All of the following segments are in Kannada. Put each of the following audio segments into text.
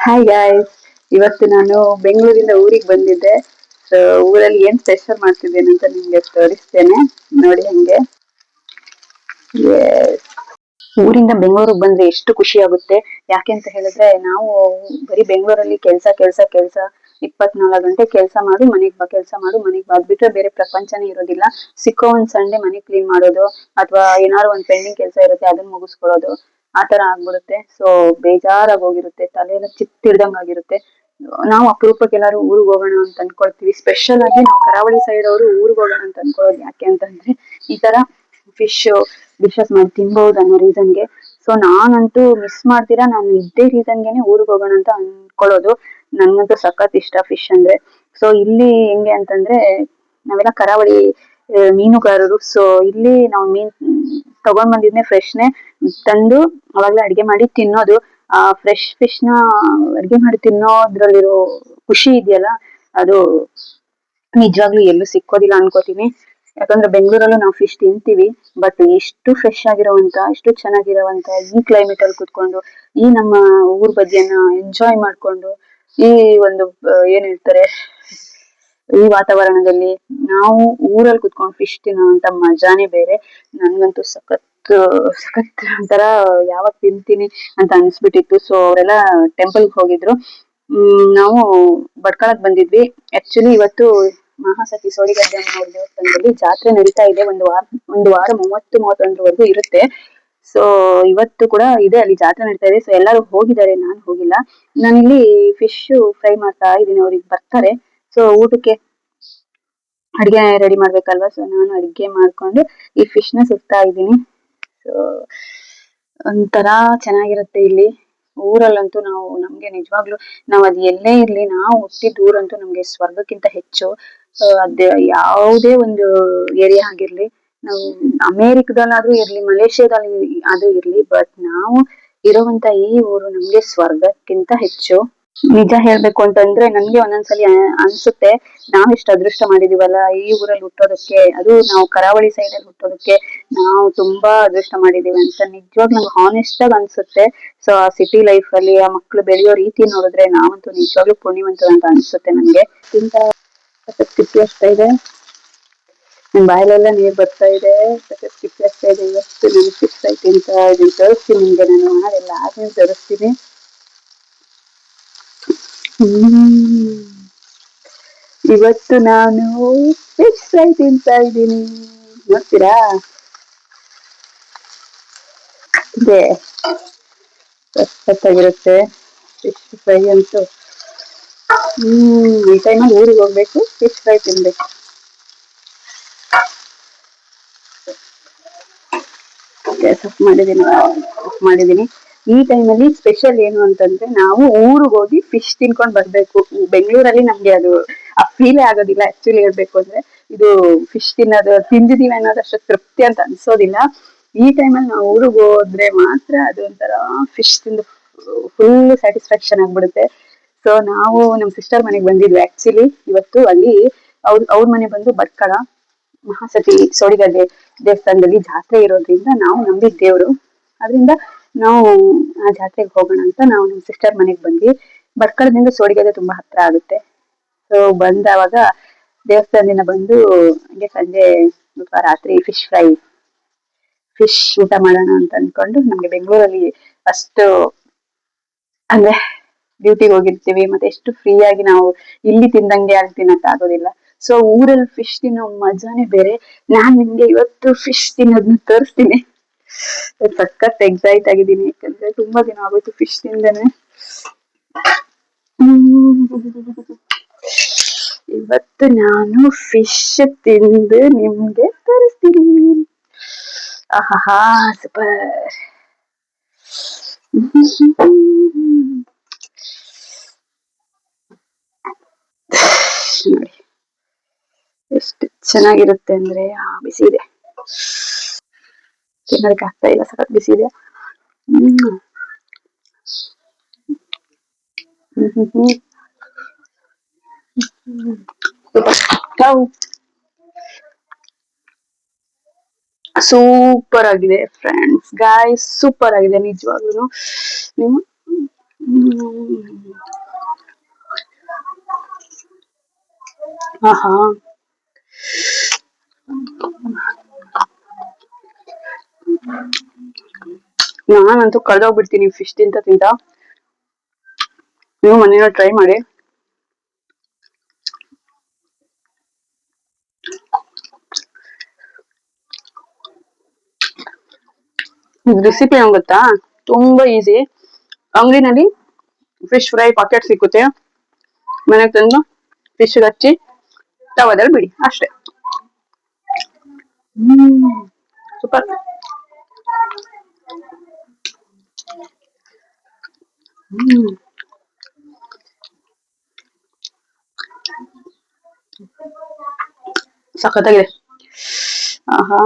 ಹಾಯ್ ಗಾಯ್ಸ್, ಇವತ್ತು ನಾನು ಬೆಂಗಳೂರಿಂದ ಊರಿಗೆ ಬಂದಿದ್ದೆ. ಸೊ ಊರಲ್ಲಿ ಏನ್ ಸ್ಪೆಷಲ್ ಮಾಡ್ತಿದ್ದೇನೆ ಅಂತ ನಿಮ್ಗೆ ತೋರಿಸ್ತೇನೆ, ನೋಡಿ ಹಂಗೆ. Yes. ಊರಿಂದ ಬೆಂಗಳೂರಿಗೆ ಬಂದ್ರೆ ಎಷ್ಟು ಖುಷಿ ಆಗುತ್ತೆ. ಯಾಕೆ ಅಂತ ಹೇಳಿದ್ರೆ ನಾವು ಬರೀ ಬೆಂಗಳೂರಲ್ಲಿ ಕೆಲ್ಸ ಕೆಲ್ಸ ಕೆಲ್ಸ 24 ಗಂಟೆ ಕೆಲ್ಸ ಮಾಡು ಮನೆಗ್ ಬಾ, ಕೆಲ್ಸ ಮಾಡು ಮನೆಗ್ ಬಾ, ಅದ್ ಬಿಟ್ರೆ ಬೇರೆ ಪ್ರಪಂಚನೇ ಇರೋದಿಲ್ಲ. ಸಿಕ್ಕೋ ಒಂದ್ ಸಂಡೆ ಮನೆ ಕ್ಲೀನ್ ಮಾಡೋದು, ಅಥವಾ ಏನಾದ್ರು ಒಂದ್ ಪೆಂಡಿಂಗ್ ಕೆಲಸ ಇರುತ್ತೆ ಅದನ್ನ ಮುಗಿಸ್ಕೊಳ್ಳೋದು, ಆತರ ಆಗ್ಬಿಡುತ್ತೆ. ಸೊ ಬೇಜಾರಾಗಿ ಹೋಗಿರುತ್ತೆ, ತಲೆ ಎಲ್ಲ ಚಿಟ್ಟಿಡ್ದಂಗ್ ಆಗಿರುತ್ತೆ. ನಾವು ಅಪರೂಪಕ್ಕೆ ಎಲ್ಲಾರು ಊರಿಗೆ ಹೋಗೋಣ ಅಂತ ಅನ್ಕೊಳ್ತೀವಿ. ಸ್ಪೆಷಲ್ ಆಗಿ ನಾವು ಕರಾವಳಿ ಸೈಡ್ ಅವರು ಊರಿಗೆ ಹೋಗೋಣ ಅಂತ ಅನ್ಕೊಳ್ಳೋದು ಯಾಕೆ ಅಂತಂದ್ರೆ ಈ ತರ ಫಿಶ್ ಡಿಶಸ್ ಮಾಡಿ ತಿನ್ಬಹುದು ಅನ್ನೋ ರೀಸನ್ಗೆ. ಸೊ ನಾನಂತೂ ಮಿಸ್ ಮಾಡ್ತೀರಾ, ನಾನು ಇದ್ದೇ ರೀಸನ್ಗೆನೆ ಊರಿಗೆ ಹೋಗೋಣ ಅಂತ ಅನ್ಕೊಳ್ಳೋದು. ನನ್ಗಂತೂ ಸಖತ್ ಇಷ್ಟ ಫಿಶ್ ಅಂದ್ರೆ. ಸೊ ಇಲ್ಲಿ ಹೆಂಗೆ ಅಂತಂದ್ರೆ ನಾವೆಲ್ಲ ಕರಾವಳಿ ಮೀನುಗಾರರು. ಸೊ ಇಲ್ಲಿ ನಾವು ಮೀನ್ ತಗೊಂಡ್ ಬಂದಿದ್ನೆ ಫ್ರೆಶ್ನೇ ತಂದು ಅವಾಗ್ಲೇ ಅಡ್ಗೆ ಮಾಡಿ ತಿನ್ನೋದು. ಆ ಫ್ರೆಶ್ ಫಿಶ್ ನ ಅಡ್ಗೆ ಮಾಡಿ ತಿನ್ನೋದ್ರಲ್ಲಿರೋ ಖುಷಿ ಇದೆಯಲ್ಲ, ಅದು ನಿಜವಾಗ್ಲೂ ಎಲ್ಲೂ ಸಿಕ್ಕೋದಿಲ್ಲ ಅನ್ಕೋತೀನಿ. ಯಾಕಂದ್ರೆ ಬೆಂಗಳೂರಲ್ಲೂ ನಾವು ಫಿಶ್ ತಿಂತೀವಿ, ಬಟ್ ಇಷ್ಟು ಫ್ರೆಶ್ ಆಗಿರೋವಂತ, ಇಷ್ಟು ಚೆನ್ನಾಗಿರೋವಂತ ಈ ಕ್ಲೈಮೇಟ್ ಅಲ್ಲಿ ಕುತ್ಕೊಂಡು ಈ ನಮ್ಮ ಊರ್ ಬದಿಯನ್ನ ಎಂಜಾಯ್ ಮಾಡ್ಕೊಂಡು ಈ ಒಂದು ಏನ್ ಹೇಳ್ತಾರೆ ಈ ವಾತಾವರಣದಲ್ಲಿ ನಾವು ಊರಲ್ಲಿ ಕುತ್ಕೊಂಡು ಫಿಶ್ ತಿನ್ನೋಂತ ಮಜಾನೇ ಬೇರೆ. ನನ್ಗಂತೂ ಸಖತ್ ಸಖತ್ ಒಂಥರ ಯಾವಾಗ ತಿಂತೀನಿ ಅಂತ ಅನ್ಸ್ಬಿಟ್ಟಿತ್ತು. ಸೊ ಅವರೆಲ್ಲ ಟೆಂಪಲ್ಗೆ ಹೋಗಿದ್ರು. ನಾವು ಬಡ್ಕಳಕ್ ಬಂದಿದ್ವಿ. ಆಕ್ಚುಲಿ ಇವತ್ತು ಮಹಾಸತಿ ಸೋಡಿಗದ್ದೆ ಅನ್ನೋ ದೇವಸ್ಥಾನದಲ್ಲಿ ಜಾತ್ರೆ ನಡೀತಾ ಇದೆ. ಒಂದು ವಾರ 30-31ವರೆಗೂ ಇರುತ್ತೆ. ಸೊ ಇವತ್ತು ಕೂಡ ಇದೆ, ಅಲ್ಲಿ ಜಾತ್ರೆ ನಡೀತಾ ಇದೆ. ಸೊ ಎಲ್ಲರೂ ಹೋಗಿದ್ದಾರೆ, ನಾನ್ ಹೋಗಿಲ್ಲ. ನಾನಿಲ್ಲಿ ಫಿಶ್ ಫ್ರೈ ಮಾಡ್ತಾ ಇದೀನಿ, ಅವ್ರಿಗೆ ಬರ್ತಾರೆ. ಸೊ ಊಟಕ್ಕೆ ಅಡ್ಗೆ ರೆಡಿ ಮಾಡ್ಬೇಕಲ್ವಾ, ಸೊ ನಾನು ಅಡ್ಗೆ ಮಾಡ್ಕೊಂಡು ಈ ಫಿಶ್ ನ ಸುಡ್ತಾ ಇದ್ದೀನಿ. ಸೊ ಒಂಥರ ಚೆನ್ನಾಗಿರುತ್ತೆ ಇಲ್ಲಿ. ಊರಲ್ಲಂತೂ ನಮ್ಗೆ ನಿಜವಾಗ್ಲು ನಾವ್ ಅದ್ ಎಲ್ಲೇ ಇರ್ಲಿ, ನಾವು ಹುಟ್ಟಿದ ಊರಂತೂ ನಮ್ಗೆ ಸ್ವರ್ಗಕ್ಕಿಂತ ಹೆಚ್ಚು. ಅದ್ ಯಾವುದೇ ಒಂದು ಏರಿಯಾ ಆಗಿರ್ಲಿ, ನಾವು ಅಮೇರಿಕದಲ್ಲಾದ್ರೂ ಇರ್ಲಿ, ಮಲೇಷ್ಯಾದಲ್ಲಿ ಆದ್ರೂ ಇರ್ಲಿ, ಬಟ್ ನಾವು ಇರುವಂತ ಈ ಊರು ನಮ್ಗೆ ಸ್ವರ್ಗಕ್ಕಿಂತ ಹೆಚ್ಚು. ನಿಜ ಹೇಳ್ಬೇಕು ಅಂತಂದ್ರೆ ನನ್ಗೆ ಒಂದೊಂದ್ಸಲಿ ಅನ್ಸುತ್ತೆ, ನಾವ್ ಇಷ್ಟ ಅದೃಷ್ಟ ಮಾಡಿದೀವಲ್ಲ ಈ ಊರಲ್ಲಿ ಹುಟ್ಟೋದಕ್ಕೆ, ಅದು ನಾವು ಕರಾವಳಿ ಸೈಡ್ ಅಲ್ಲಿ ಹುಟ್ಟೋದಕ್ಕೆ ನಾವು ತುಂಬಾ ಅದೃಷ್ಟ ಮಾಡಿದೀವಿ ಅಂತ ನಿಜವಾಗ್ ನಂಗೆ ಹಾನೆಸ್ಟ್ ಆಗಿ ಅನ್ಸುತ್ತೆ. ಸೊ ಆ ಸಿಟಿ ಲೈಫ್ ಅಲ್ಲಿ ಆ ಮಕ್ಳು ಬೆಳೆಯೋ ರೀತಿ ನೋಡಿದ್ರೆ ನಾವಂತೂ ನಿಜವಾಗ್ಲೂ ಪುಣ್ಯವಂತರು ಅಂತ ಅನ್ಸುತ್ತೆ ನನ್ಗೆ. ಖುಷಿ ಆಗ್ತಾ ಇದೆ, ನನ್ ಬಾಯಲ್ಲೆಲ್ಲ ನೀರ್ ಬರ್ತಾ ಇದೆ, ಖುಷಿ ಆಗ್ತಾ ಇದೆ. ಇವತ್ತು ನಾನು ಫಿಶ್ ಫ್ರೈ ತಿಂತಾ ಇದೀನಿ, ತೋರಿಸ್ತೀನಿ ನಿಮ್ಗೆ. ನಾನು ಅದೆಲ್ಲ ಆದ್ಮೇಲೆ ತೋರಿಸ್ತೀನಿ. ಇವತ್ತು ನಾನು ಫಿಶ್ ಫ್ರೈ ತಿಂತಾ ಇದ್ದೀನಿ, ನೋಡ್ತೀರಾ? ಇದೆ ಸಖತ್ತಾಗಿರುತ್ತೆ ಫಿಶ್ ಫ್ರೈ ಅಂತೂ. ಈ ಟೈಮಲ್ಲಿ ಊರಿಗೆ ಹೋಗ್ಬೇಕು, ಫಿಶ್ ಫ್ರೈ ತಿನ್ಬೇಕು. ಮಾಡಿದೀನಿ. ಈ ಟೈಮಲ್ಲಿ ಸ್ಪೆಷಲ್ ಏನು ಅಂತಂದ್ರೆ ನಾವು ಊರಿಗೆ ಹೋಗಿ ಫಿಶ್ ತಿನ್ಕೊಂಡ್ ಬರ್ಬೇಕು. ಬೆಂಗಳೂರಲ್ಲಿ ನಮ್ಗೆ ಅದು ಆ ಫೀಲೇ ಆಗೋದಿಲ್ಲ. ಆಕ್ಚುಲಿ ಹೇಳ್ಬೇಕು ಅಂದ್ರೆ ಇದು ಫಿಶ್ ತಿಂದಿದೀವಿ ಅನ್ನೋದಷ್ಟು ತೃಪ್ತಿ ಅಂತ ಅನ್ಸೋದಿಲ್ಲ. ಈ ಟೈಮಲ್ಲಿ ನಾವು ಊರಿಗೆ ಹೋದ್ರೆ ಮಾತ್ರ ಅದು ಒಂಥರ ಫಿಶ್ ತಿಂದು ಫುಲ್ ಸ್ಯಾಟಿಸ್ಫ್ಯಾಕ್ಷನ್ ಆಗ್ಬಿಡುತ್ತೆ. ಸೊ ನಾವು ನಮ್ ಸಿಸ್ಟರ್ ಮನೆಗ್ ಬಂದಿದ್ವಿ ಆಕ್ಚುಲಿ ಇವತ್ತು. ಅಲ್ಲಿ ಅವ್ರ ಮನೆ ಬಂದು ಭಟ್ಕಳ ಮಹಾಸತಿ ಸೋಡಿಗದ್ದೆ ದೇವಸ್ಥಾನದಲ್ಲಿ ಜಾತ್ರೆ ಇರೋದ್ರಿಂದ, ನಾವು ನಂಬಿದ ದೇವ್ರು, ಅದರಿಂದ ನಾವು ಆ ಜಾತ್ರೆಗೆ ಹೋಗೋಣ ಅಂತ ನಾವು ನಮ್ ಸಿಸ್ಟರ್ ಮನೆಗ್ ಬಂದ್ವಿ. ಭಟ್ಕಳದಿಂದ ಸೋಡಿಗದ್ದೆ ತುಂಬಾ ಹತ್ರ ಆಗುತ್ತೆ. ಸೊ ಬಂದವಾಗ ದೇವಸ್ಥಾನದಿಂದ ಬಂದು ಹಂಗೆ ಸಂಜೆ ರಾತ್ರಿ ಫಿಶ್ ಊಟ ಮಾಡೋಣ ಅಂತ ಅನ್ಕೊಂಡು, ನಮ್ಗೆ ಬೆಂಗಳೂರಲ್ಲಿ ಅಷ್ಟು ಅಂದ್ರೆ ಡ್ಯೂಟಿಗೆ ಹೋಗಿರ್ತೀವಿ, ಮತ್ತೆ ಎಷ್ಟು ಫ್ರೀ ಆಗಿ ನಾವು ಇಲ್ಲಿ ತಿಂದಂಗೆ ಅಲ್ಲಿ ತಿನ್ನಕ್ ಆಗೋದಿಲ್ಲ. ಸೊ ಊರಲ್ಲಿ ಫಿಶ್ ತಿನ್ನೋ ಮಜಾನೇ ಬೇರೆ. ನಾನ್ ನಿಮ್ಗೆ ಇವತ್ತು ಫಿಶ್ ತಿನ್ನೋದನ್ನ ತೋರಿಸ್ತೀನಿ. ಸಖತ್ ಎಕ್ಸೈಟ್ ಆಗಿದ್ದೀನಿ, ಯಾಕಂದ್ರೆ ತುಂಬಾ ದಿನ ಆಗೋಯ್ತು ಫಿಶ್ ತಿಂದೇನೆ. ಇವತ್ತು ನಾನು ಫಿಶ್ ತಿಂದು ನಿಮ್ಗೆ ತೋರಿಸ್ತೀನಿ. ಆಹಾ ಸೂಪರ್. ನೋಡಿ ಎಷ್ಟು ಚೆನ್ನಾಗಿರುತ್ತೆ ಅಂದ್ರೆ, ಬಿಸಿ ಇದೆ, ತಿನ್ನೋದಕ್ಕೆ ಆಗ್ತಾ ಇಲ್ಲ, ಸಖತ್ ಬಿಸಿ ಇದೆ. ಸೂಪರ್ ಆಗಿದೆ ಫ್ರೆಂಡ್ಸ್, ಗಾಯ್ಸ್, ಸೂಪರ್ ಆಗಿದೆ ನಿಜವಾಗ್ಲೂ. ನೀವು ಆಹಾ, ನಾನಂತೂ ಕಳ್ದೋಗ್ಬಿಡ್ತೀನಿ ಫಿಶ್ ತಿಂತ ತಿಂತ. ನೀವು ಮನೇಲಿ ಟ್ರೈ ಮಾಡಿ. ರೆಸಿಪಿ ಏನ್ ಗೊತ್ತಾ, ತುಂಬಾ ಈಸಿ. ಅಂಗಡಿನಲ್ಲಿ ಫಿಶ್ ಫ್ರೈ ಪಾಕೆಟ್ ಸಿಕ್ಕುತ್ತೆ, ಮನೆಗೆ ತಂದು ಫಿಶ್ ಹಚ್ಚಿ ತವಾದಲ್ಲಿ ಬಿಡಿ ಅಷ್ಟೇ. ಸೂಪರ್. ಸಖತ್ತಾಗಿದೆ. ಆಹಾ.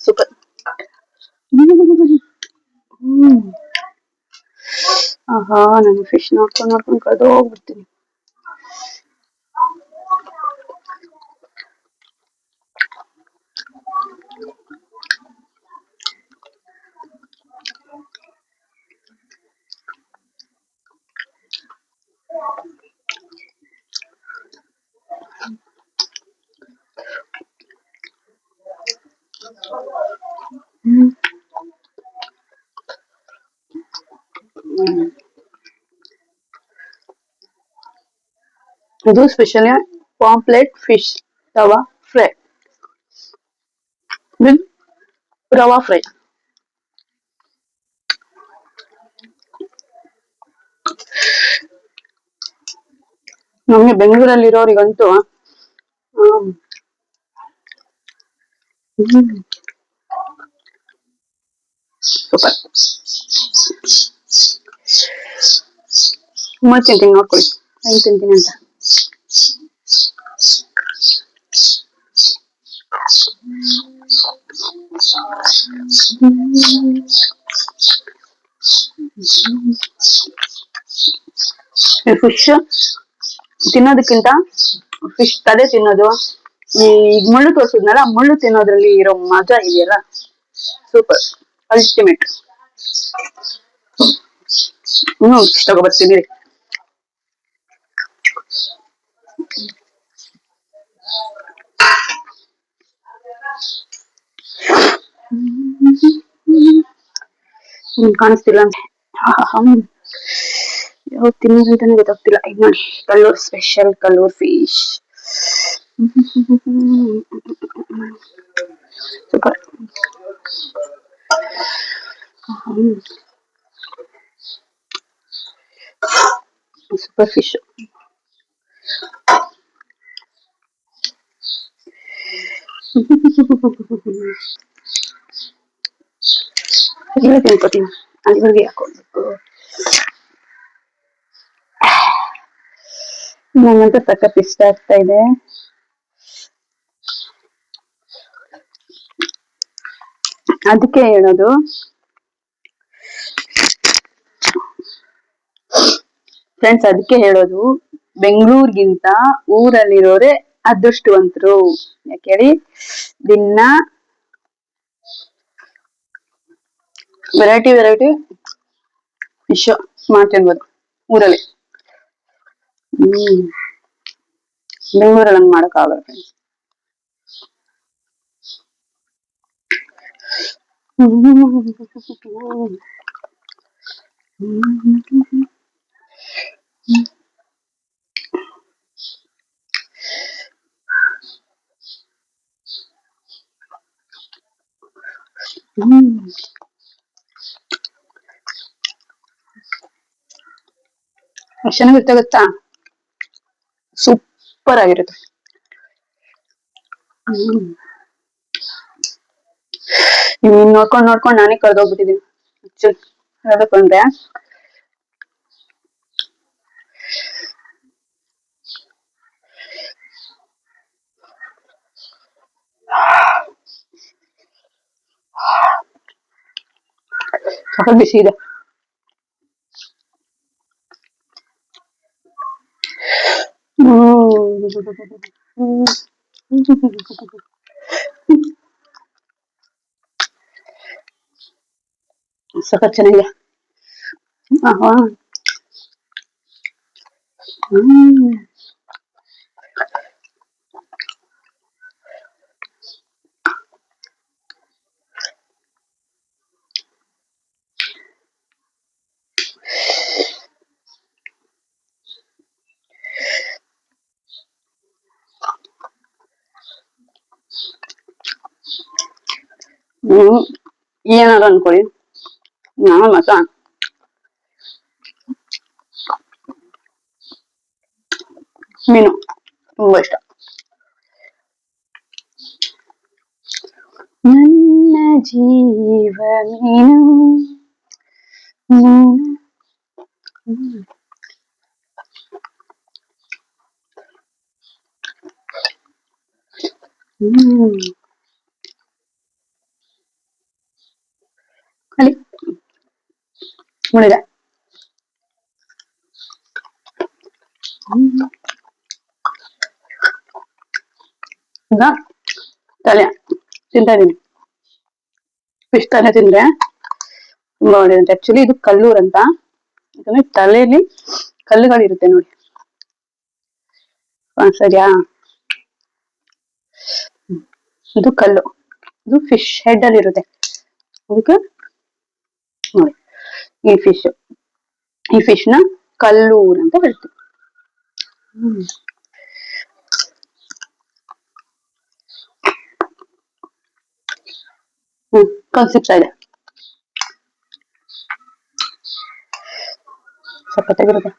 ಸೂಪರ್. ಆಹಾ, ನಾನು ಫಿಶ್ ನೋಡ್ಕೊಂಡು ನೋಡ್ಕೊಂಡು ಕಳ್ದೋಗ್ಬಿಡ್ತೀನಿ. ಇದು special pomfret fish tawa fry with rava fry. ನಮ್ಗೆ ಬೆಂಗಳೂರಲ್ಲಿ ಸೂಪರ್. ತಿಂತೀನಿ ನೋಡ್ಕೊಳ್ಳಿ ಹೆಂಗ್ ತಿಂತೀನಿ ಅಂತ. ಫಿಶ್ ತಿನ್ನೋದಕ್ಕಿಂತ ಫಿಶ್ ತಲೆ ತಿನ್ನೋದು, ಈ ಮುಳ್ಳು ತೋರ್ಸಿದ್ನಲ್ಲ, ಮುಳ್ಳು ತಿನ್ನೋದ್ರಲ್ಲಿ ಇರೋ ಮಜಾ ಇದೆಯಲ್ಲ, ಸೂಪರ್, ಅಲ್ಟಿಮೇಟ್. ತಗೋಬರ್ತೀನಿ. ಕಾಣಿಸ್ತಿಲ್ಲ ಯಾವ್ದು ತಿನ್ನೋದಂತಾನೆ ಗೊತ್ತಾಗ್ತಿಲ್ಲ. ಈಗ ನೋಡಿ, Kallur special Kallur fish. Super. Super fish. ತಿನ್ಕೋತೀನಿ, ಅಲ್ಲಿವರೆಗೆ ಹಾಕೋಬೇಕು. ನಂಗಂತೂ ಸಖತ್ ಇಷ್ಟ ಆಗ್ತಾ ಇದೆ. ಅದಕ್ಕೆ ಹೇಳೋದು, ಫ್ರೆಂಡ್ಸ್, ಅದಕ್ಕೆ ಹೇಳೋದು, ಬೆಂಗಳೂರಿಗಿಂತ ಊರಲ್ಲಿರೋರೆ ಅದೃಷ್ಟವಂತರು. ಯಾಕೆ ಹೇಳಿ, ದಿನ ವೆರೈಟಿ ವೆರೈಟಿ ಫಿಶ್ ಮಾಡ್ತಿರ್ಬೋದು ಊರಲ್ಲಿ. ಬೆಂಗಳೂರಲ್ಲಿ ಹಂಗ್ ಮಾಡಕ್ ಆಗಲ್ಲ ಫ್ರೆಂಡ್ಸ್. ಎಷ್ಟು ಚೆನ್ನಾಗಿರುತ್ತೆ ಗೊತ್ತಾ, ಸೂಪರ್ ಆಗಿರುತ್ತೆ. ನೋಡ್ಕೊಂಡ್ ನೋಡ್ಕೊಂಡ್ ನಾನೇ ಕಳ್ದೋಗ್ಬಿಟ್ಟಿದೀನಿ ಹೇಳ್ಬೇಕು ಅಂದ್ರೆ. ಬಿಸಿ ಇದೆ. ಸಖತ್ ಚೆನ್ನಾಗಿದೆ. ಆಹಾ. ಹ್ಮ್. ಹ್ಮ್. ಏನಾದ್ರು ಅನ್ಕೊಳ್ಳಿ, ನಾನು ಮಾತ್ರ ಮೀನು ತುಂಬಾ ಇಷ್ಟ. ನನ್ನ ಜೀವ ಮೀನು. ಹ್ಮ್. ಹ್ಮ್. ಅಲ್ಲಿ ಮುಳಿದೆ. ಹ್ಮ್. ಈಗ ತಲೆ ತಿಂತಾ ಇದೀನಿ. ಫಿಶ್ ತಲೆ ತಿಂದ್ರೆ ತುಂಬಾ ಒಳ್ಳೇದಂತೆ. ಆಕ್ಚುಲಿ ಇದು ಕಲ್ಲೂರ್ ಅಂತ, ಯಾಕಂದ್ರೆ ತಲೆಯಲ್ಲಿ ಕಲ್ಲುಗಳಿರುತ್ತೆ ನೋಡಿ. ಕಾಣಿಸ್ತಾ ಇದು ಕಲ್ಲು, ಇದು ಫಿಶ್ ಹೆಡ್ ಅಲ್ಲಿ ಇರುತ್ತೆ. ಅದಕ್ಕೆ ನೋಡಿ, ಈ ಫಿಶ್ ಈ ಫಿಶ್ ನ ಕಲ್ಲೂರ್ ಅಂತ ಹೇಳ್ತೀವಿ. ಹ್ಮ್. ಕಲ್ ಸಿಗ್ತಾ ಇದೆ, ಸಖತ್ತಾಗಿರುತ್ತೆ.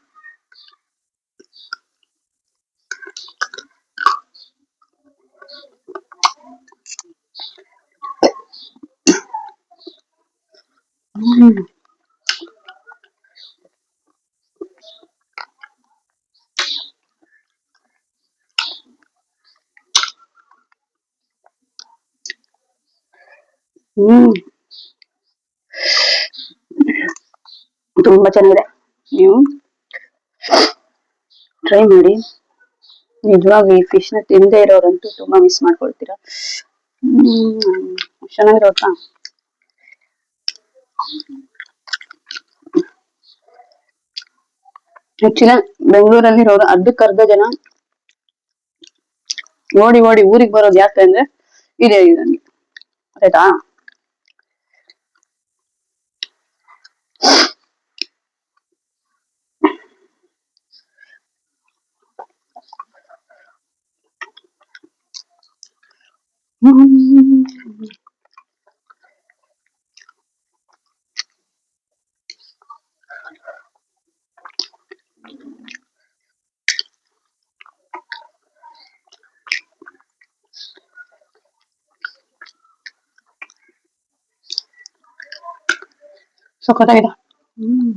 ಹ್ಮ್. ಹ್ಮ್. ತುಂಬಾ ಚೆನ್ನಾಗಿದೆ. ನೀವು ಟ್ರೈ ಮಾಡಿ. ನಿಜವಾಗ್ಲೂ ಈ ಫಿಶ್ ನ ತಿಂದೇ ಇರೋರಂತೂ ತುಂಬಾ ಮಿಸ್ ಮಾಡ್ಕೊಳ್ತೀರಾ. ಹ್ಮ್. ಚೆನ್ನಾಗಿರೋತಾ. ಆಕ್ಚುಲಿ ಬೆಂಗಳೂರಲ್ಲಿ ಇರೋರು ಅರ್ಧಕ್ಕರ್ಧ ಜನ ಓಡಿ ಓಡಿ ಊರಿಗೆ ಬರೋದು ಯಾಕೆ ಅಂದ್ರೆ ಇದೇ ನನಗೆ ಆಯ್ತಾ. ಸಖತ್ತಾಗಿದೆ. ಹ್ಮ್.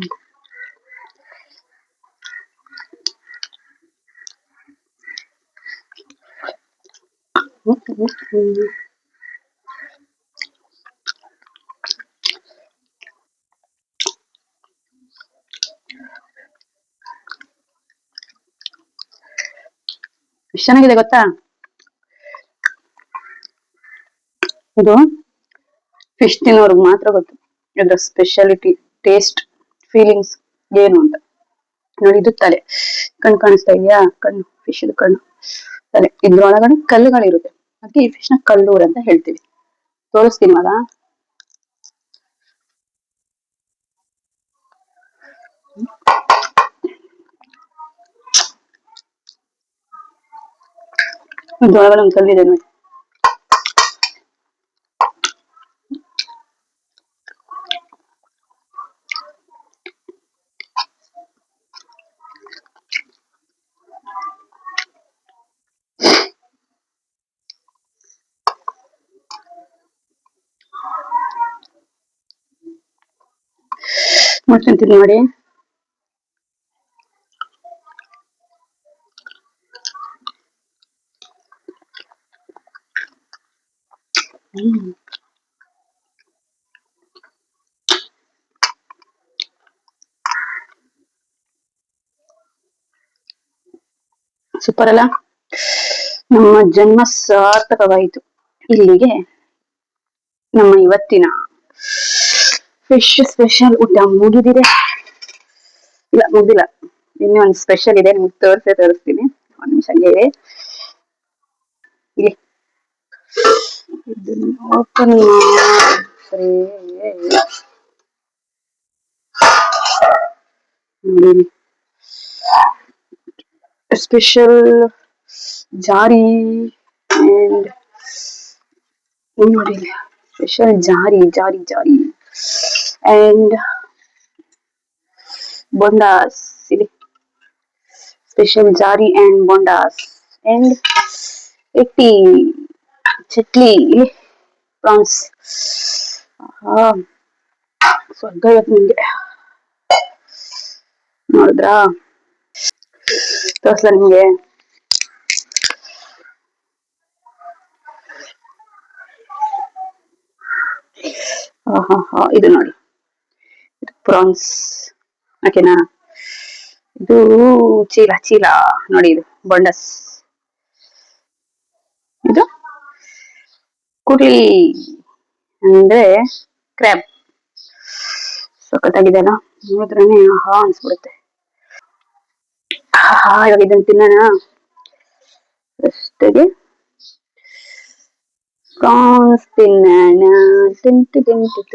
ಎಷ್ಟು ಚೆನ್ನಾಗಿದೆ ಗೊತ್ತಾ. ಇದು ಫಿಶ್ ತಿನ್ನೋರ್ಗ್ ಮಾತ್ರ ಗೊತ್ತು ಇದ್ರ ಸ್ಪೆಷಾಲಿಟಿ, ಟೇಸ್ಟ್, ಫೀಲಿಂಗ್ಸ್ ಏನು ಅಂತ. ನೋಡಿ, ಇದು ತಲೆ. ಕಣ್ ಕಾಣಿಸ್ತಾ ಇದೆಯಾ? ಕಣ್ಣು, ಫಿಶ್ ಕಣ್ಣು, ತಲೆ. ಇದ್ರೊಳಗಡೆ ಕಲ್ಲುಗಳಿರುತ್ತೆ, ಅದಕ್ಕೆ ಈ ಫಿಶ್ ನ ಕಲ್ಲೂರ್ ಅಂತ ಹೇಳ್ತೀವಿ. ತೋರಿಸ್ತೀನಿ ಇವಾಗ. ಇದ್ರೊಳಗಡೆ ಒಂದು ಕಲ್ಲಿದೆ ನೋಡಿ. ಮಾಡ್ತೀನಿ ನೋಡಿ. ಹ್ಮ್. ಸೂಪರ್ ಅಲ್ಲ. ನಮ್ಮ ಜನ್ಮ ಸಾರ್ಥಕವಾಯಿತು. ಇಲ್ಲಿಗೆ ನಮ್ಮ ಇವತ್ತಿನ ಫಿಶ್ ಸ್ಪೆಷಲ್ ಊಟ ಮುಗಿದಿದೆ. ಇಲ್ಲ ಮುಗಿದಿಲ್ಲ, ಇನ್ನೂ ಒಂದು ಸ್ಪೆಷಲ್ ಇದೆ, ನಿಮ್ಗೆ ತೋರಿಸ್ತೀನಿ. ಒಂದ್ ನಿಮಿಷ ಹಂಗೆ ಇಲ್ಲಿ ಇದನ್ನ ಓಪನ್ ಮಾಡಿ ಸ್ಪೆಷಲ್ ಜಾರಿ ಅಂಡ್ ನೋಡಿ, ಸ್ಪೆಷಲ್ ಜಾರಿ ಜಾರಿ ಜಾರಿ ಅಂಡ್ bondas ಇಲ್ಲಿ ಸ್ಪೆಷಲ್ ಜಾರಿ ಅಂಡ್ bondas ಅಂಡ್ ಎಟ್ಟಿ ಚಟ್ಲಿ ಇಲ್ಲಿ ಪ್ರಾನ್ಸ್. ಸ್ವರ್ಗ ಇವತ್ತು ನಿಮ್ಗೆ ನೋಡಿದ್ರಾ, ತೋರ್ಸ್ಲಾ ನಿಮ್ಗೆ. ಇದು ನೋಡಿ, ಇದು ಪ್ರಾನ್ಸ್ ಓಕೆನಾ. ಇದು ಚೀಲ ಚೀಲ ನೋಡಿ, ಇದು ಬೊಂಡಸ್, ಇದು ಕುರ್ಲಿ ಅಂದ್ರೆ ಕ್ರ್ಯಾಬ್. ಸಖತ್ತಾಗಿದೆ ಅಲ್ಲ, ನೋಡಿದ್ರೇನೆ ಆಹಾ ಅನ್ಸ್ಬಿಡುತ್ತೆ. ಇವಾಗ ಇದನ್ನ ತಿನ್ನೋಣ. ಅಷ್ಟಿಗೆ ಪ್ರಾನ್ಸ್ ತಿನ್ನೋಣ. ತಿಂತು ತಿಂತು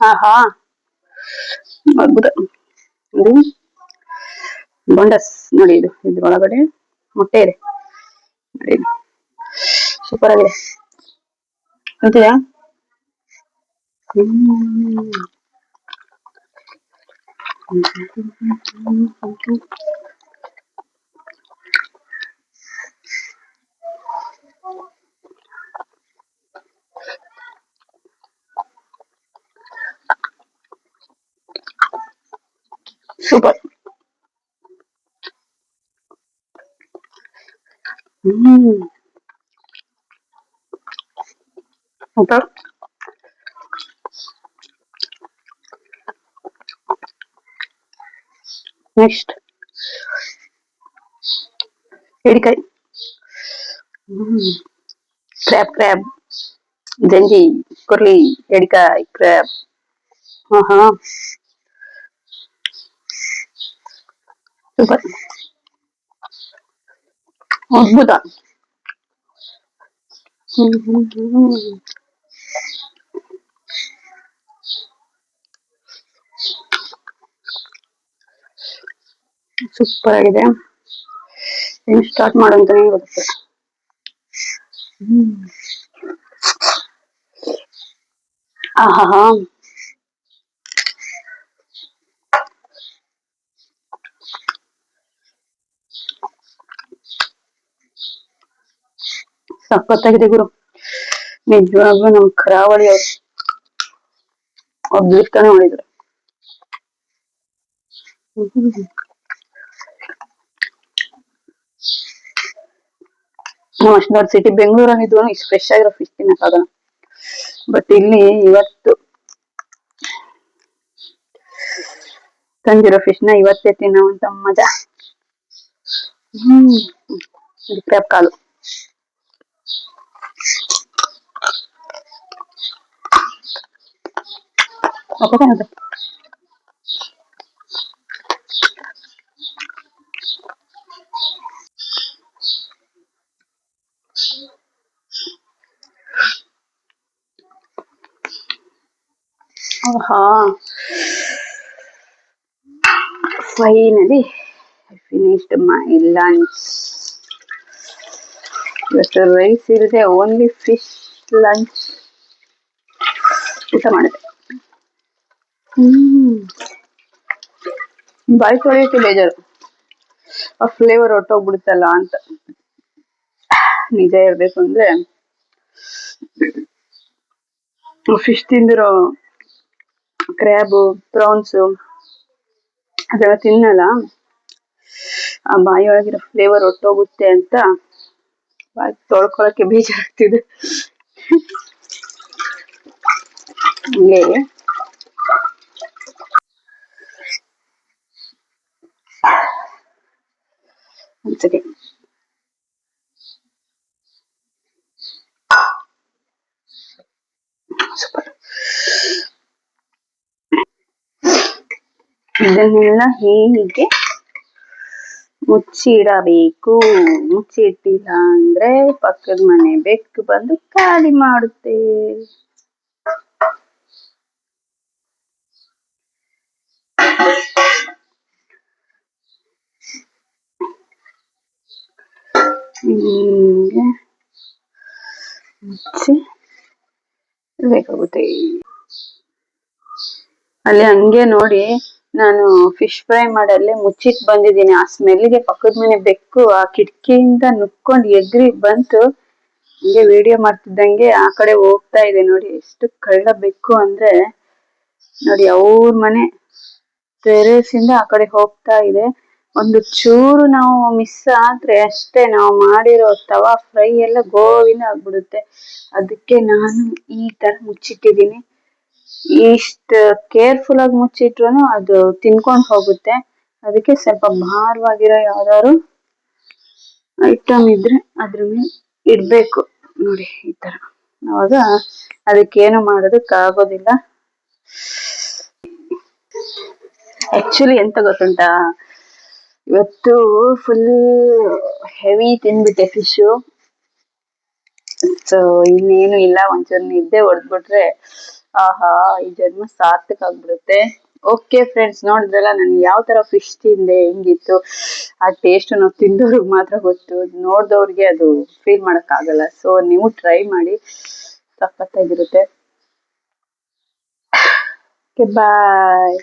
ಆಹಾ ಅದ್ಭುತ. ಇದು ಬೊಂಡಸ್ ನೋಡಿ, ಇದು ಇದ್ರೊಳಗಡೆ ಮೊಟ್ಟೆ ಇದೆ ನೋಡಿ, ಸೂಪರ್ ಆಗಿದೆ. ಅಂತೀರಾ? ಸೂಪರ್. ಸೂಪರ್. ನೆಕ್ಸ್ಟ್ ಏಡಿಕಾಯಿ, ಕ್ರ್ಯಾಬ್ ಕ್ರ್ಯಾಬ್ ಜಂಜಿ ಕುರ್ಲಿ ಏಡಿಕಾಯಿ ಕ್ರ್ಯಾಬ್. ಸೂಪರ್, ಅದ್ಭುತ. ಸೂಪರ್ ಆಗಿದೆ. ಹೆಂಗ್ ಸ್ಟಾರ್ಟ್ ಮಾಡೋಂತಾನೆ ಗೊತ್ತಿಲ್ಲ. ಆಹಾ, ಸಖತ್ತಾಗಿದೆ ಗುರು. ನಿಜವಾಗ್ಲೂ ನಮ್ ಕರಾವಳಿ ಅದೃಷ್ಟನೇ ಮಾಡಿದ್ರು. ನಾವು ಅಷ್ಟು ದೊಡ್ಡ ಸಿಟಿ ಬೆಂಗಳೂರಲ್ಲಿ ಇದ್ರು ಇಷ್ಟು ಫ್ರೆಶ್ ಆಗಿರೋ ಫಿಶ್ ತಿನ್ನಕ್ಕಾಗಲ್ಲ. ಬಟ್ ಇಲ್ಲಿ ಇವತ್ತು ತಂದಿರೋ ಫಿಶ್ ನ ಇವತ್ತೇ ತಿನ್ನೋಂತ ಮಜಾ. Crab call. Finally, I finished my lunch. ಇವತ್ತು ರೈಸ್ ಇಲ್ಲದೆ ಓನ್ಲಿ ಫಿಶ್ ಲಂಚ್ ಊಟ ಮಾಡಿದೆ. ಬಾಯಿ ತೊಳೆಯೋಕೆ ಬೇಜಾರು, ಆ ಫ್ಲೇವರ್ ಹೊಟ್ಟೋಗ್ಬಿಡುತ್ತಲ್ಲ ಅಂತ. ನಿಜ ಹೇಳ್ಬೇಕು ಅಂದ್ರೆ ಫಿಶ್ ತಿಂದಿರೋ ಕ್ರ್ಯಾಬು ಪ್ರಾನ್ಸು ಅದೆಲ್ಲ ತಿನ್ನಲ್ಲ, ಆ ಬಾಯಿಯೊಳಗಿರೋ ಫ್ಲೇವರ್ ಹೊಟ್ಟೋಗುತ್ತೆ ಅಂತ ಬಾಯಿ ತೊಳ್ಕೊಳಕ್ಕೆ ಬೇಜಾರಾಗ್ತಿದೆ. ಹಂಗೆ ಒಂದ್ಸರಿ ಸೂಪರ್. ಇದನ್ನೆಲ್ಲ ಹೀಗೆ ಮುಚ್ಚಿಡಬೇಕು. ಮುಚ್ಚಿಟ್ಟಿಲ್ಲ ಅಂದ್ರೆ ಪಕ್ಕದ ಮನೆ ಬೆಕ್ಕು ಬಂದು ಖಾಲಿ ಮಾಡುತ್ತೆ. ಹೀಗೆ ಮುಚ್ಚಿ ಬೇಕಾಗುತ್ತೆ. ಅಲ್ಲಿ ಹಂಗೆ ನೋಡಿ ನಾನು ಫಿಶ್ ಫ್ರೈ ಮಾಡಲ್ಲೇ ಮುಚ್ಚಿಟ್ ಬಂದಿದ್ದೀನಿ. ಆ ಸ್ಮೆಲ್ಗೆ ಪಕ್ಕದ ಮನೆ ಬೆಕ್ಕು ಆ ಕಿಟಕಿಯಿಂದ ನುಕ್ಕೊಂಡು ಎಗ್ರಿ ಬಂತು. ಹಂಗೆ ವಿಡಿಯೋ ಮಾಡ್ತಿದ್ದಂಗೆ ಆ ಕಡೆ ಹೋಗ್ತಾ ಇದೆ ನೋಡಿ. ಎಷ್ಟು ಕಳ್ಳ ಬೆಕ್ಕು ಅಂದ್ರೆ ನೋಡಿ, ಅವ್ರ ಮನೆ ಟೆರೇಸ್ ಇಂದ ಆ ಕಡೆ ಹೋಗ್ತಾ ಇದೆ. ಒಂದು ಚೂರು ನಾವು ಮಿಸ್ ಆದ್ರೆ ಅಷ್ಟೇ, ನಾವು ಮಾಡಿರೋ ತವಾ ಫ್ರೈ ಎಲ್ಲ ಗೋವಿನ ಆಗ್ಬಿಡುತ್ತೆ. ಅದಕ್ಕೆ ನಾನು ಈ ತರ ಮುಚ್ಚಿಟ್ಟಿದ್ದೀನಿ. ಇಷ್ಟ ಕೇರ್ಫುಲ್ ಆಗಿ ಮುಚ್ಚಿಟ್ರು ಅದು ತಿನ್ಕೊಂಡ್ ಹೋಗುತ್ತೆ. ಅದಕ್ಕೆ ಸ್ವಲ್ಪ ಭಾರವಾಗಿರೋ ಯಾವ್ದಾದ್ರು ಐಟಮ್ ಇದ್ರೆ ಅದ್ರ ಮೇಲೆ ಇಡ್ಬೇಕು ನೋಡಿ, ಈ ತರ. ಅವಾಗ ಅದಕ್ಕೇನು ಮಾಡೋದಕ್ ಆಗೋದಿಲ್ಲ. ಆಕ್ಚುಲಿ ಎಂತ ಗೊತ್ತುಂಟಾ, ಇವತ್ತು ಫುಲ್ ಹೆವಿ ತಿನ್ಬಿಟ್ಟೆ ಫಿಶು. ಸೊ ಇನ್ನೇನು ಇಲ್ಲ, ಒಂಚೂರು ನಿದ್ದೆ ಹೊಡೆದ್ಬಿಟ್ರೆ ಆಹಾ ಈ ಜನ್ಮ ಸಾರ್ಥಕ ಆಗ್ಬಿಡುತ್ತೆ. ಓಕೆ ಫ್ರೆಂಡ್ಸ್, ನೋಡಿದ್ರಲ್ಲ ನಾನು ಯಾವ ತರ ಫಿಶ್ ತಿಂದೆ, ಹೆಂಗಿತ್ತು. ಆ ಟೇಸ್ಟ್ ನಾವು ತಿಂದವ್ರಿಗೆ ಮಾತ್ರ ಗೊತ್ತು, ನೋಡ್ದವ್ರಿಗೆ ಅದು ಫೀಲ್ ಮಾಡಕ್ ಆಗಲ್ಲ. ಸೊ ನೀವು ಟ್ರೈ ಮಾಡಿ, ಸಖತ್ತಾಗಿರುತ್ತೆ. ಬಾಯ್.